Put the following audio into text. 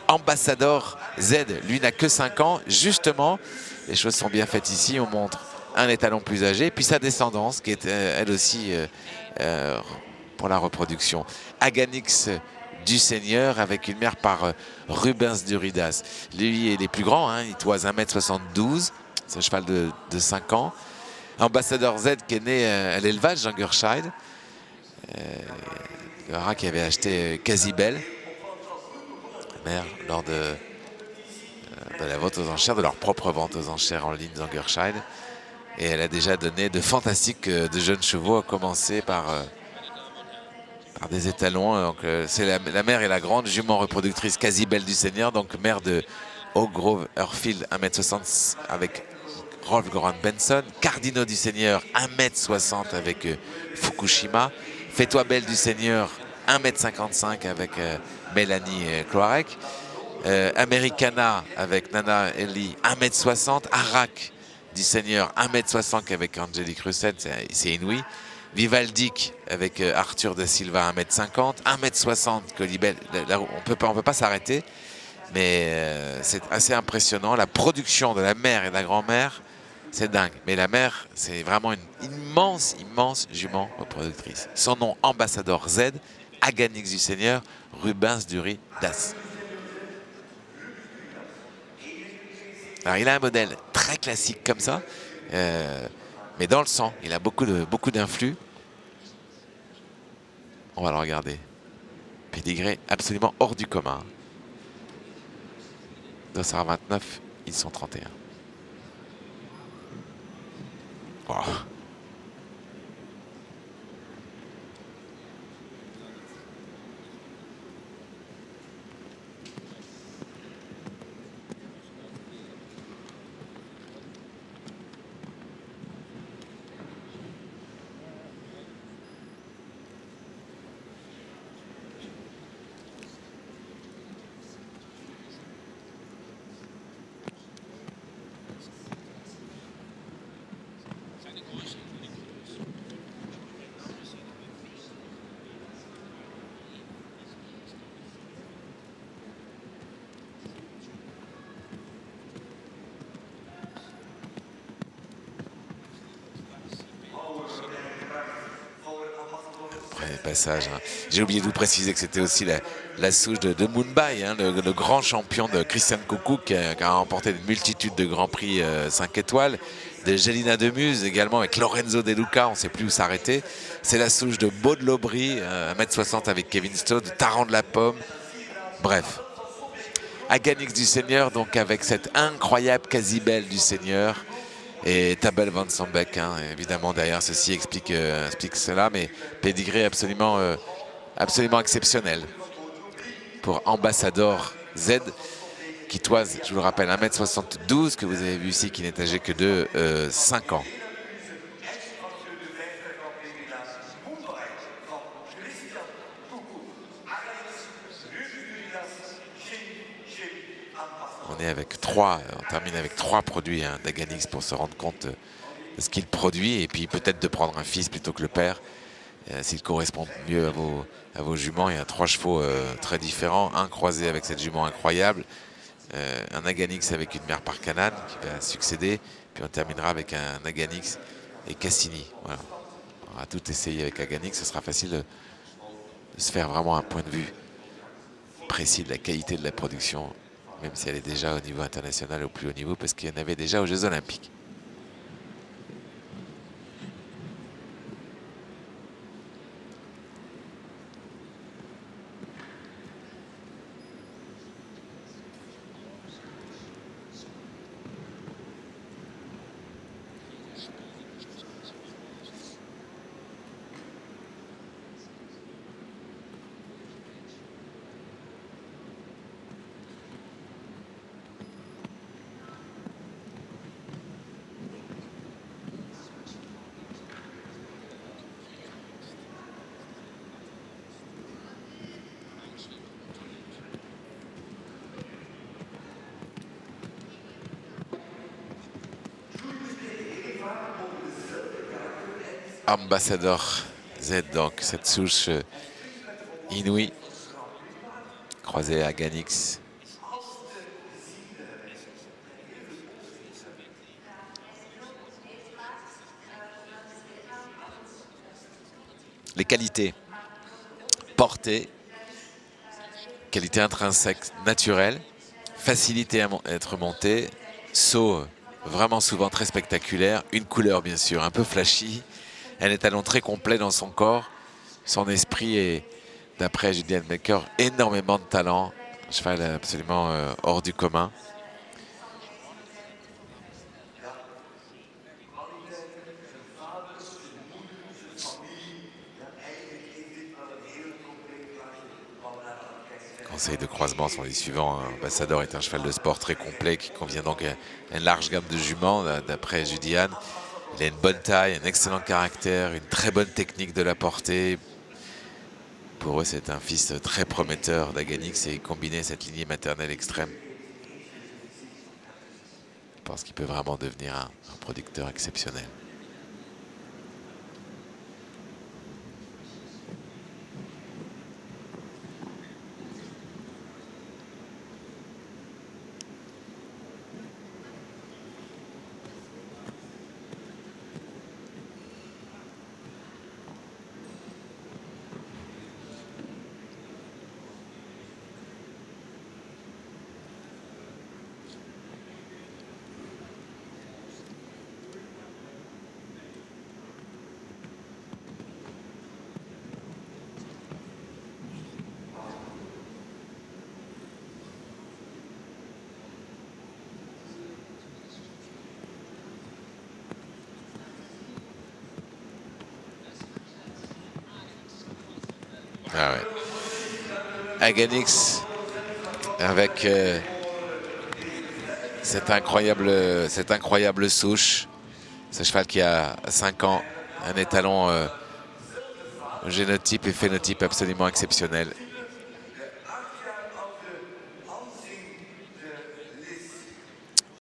Ambassador Z, lui n'a que 5 ans. Justement, les choses sont bien faites ici. On montre un étalon plus âgé, puis sa descendance, qui est elle aussi pour la reproduction. Aganix du Seigneur, avec une mère par Rubens Duridas. Lui, il est plus grand, hein, il toise 1m72. C'est un cheval de 5 ans. Ambassador Z, qui est né à l'élevage Jungerscheid. Qui avait acheté Casibel, mère, lors de la vente aux enchères, de leur propre vente aux enchères en ligne Zangerscheid. Et elle a déjà donné de fantastiques de jeunes chevaux, à commencer par des étalons. Donc, c'est la mère et la grande jument reproductrice Casibel du Seigneur, donc mère de Oak Grove Earthfield, 1m60 avec Rolf Goran Benson. Cardinaux du Seigneur, 1m60 avec Fukushima. Fais-toi belle du Seigneur, 1m55 avec Mélanie Cloarec. Americana avec Nana Ellie, 1m60. Arak du Seigneur, 1m60 avec Angélique Russet, c'est inouï. Vivaldic avec Arthur da Silva, 1m50. 1m60, Colibel. Là, on peut pas s'arrêter, mais c'est assez impressionnant. La production de la mère et de la grand-mère, c'est dingue. Mais la mère, c'est vraiment une immense jument reproductrice. Son nom, Ambassador Z, Aganix du Seigneur, Rubens Duridas. Alors, il a un modèle très classique comme ça, mais dans le sang. Il a beaucoup d'influx. On va le regarder. Pédigré absolument hors du commun. Dossard 29, ils sont 31. Wow. Passage. Hein. J'ai oublié de vous préciser que c'était aussi la souche de Mumbai, hein, le grand champion de Christian Coucou qui a remporté une multitude de grands prix 5 étoiles, de Gélina Demuse également avec Lorenzo De Luca, on ne sait plus où s'arrêter. C'est la souche de Baud de Lobry, 1m60 avec Kevin Stone, de Taran de la Pomme. Bref. Aganix du Seigneur, donc avec cette incroyable Casibel du Seigneur. Et Tabel Van Sambeck, hein, évidemment, derrière ceci explique cela, mais pédigré absolument exceptionnel pour Ambassador Z, qui toise, je vous le rappelle, 1m72, que vous avez vu ici, qui n'est âgé que de 5 ans. On termine avec 3 produits hein, d'Aganix pour se rendre compte de ce qu'il produit, et puis peut-être de prendre un fils plutôt que le père, s'il correspond mieux à vos juments. Il y a 3 chevaux très différents, un croisé avec cette jument incroyable, un Aganix avec une mère par Canaan qui va succéder, puis on terminera avec un Aganix et Cassini. Voilà. On va tout essayer avec Aganix, ce sera facile de se faire vraiment un point de vue précis de la qualité de la production, même si elle est déjà au niveau international, au plus haut niveau, parce qu'il y en avait déjà aux Jeux Olympiques. Ambassador Z, donc cette souche inouïe, croisé à Ganix. Les qualités, portée, qualité intrinsèque naturelle, facilité à être monté, saut vraiment souvent très spectaculaire, une couleur bien sûr un peu flashy, un étalon très complet dans son corps, son esprit est, d'après Julian Baker, énormément de talent, un cheval absolument hors du commun. Conseil de croisement sont les suivants. Ambassador est un cheval de sport très complet qui convient donc à une large gamme de juments, d'après Judiane. Il a une bonne taille, un excellent caractère, une très bonne technique de la portée. Pour eux, c'est un fils très prometteur d'Aganix et combiner cette lignée maternelle extrême. Je pense qu'il peut vraiment devenir un producteur exceptionnel. Ah ouais. Aganix avec cette incroyable souche. Ce cheval qui a 5 ans, un étalon génotype et phénotype absolument exceptionnel.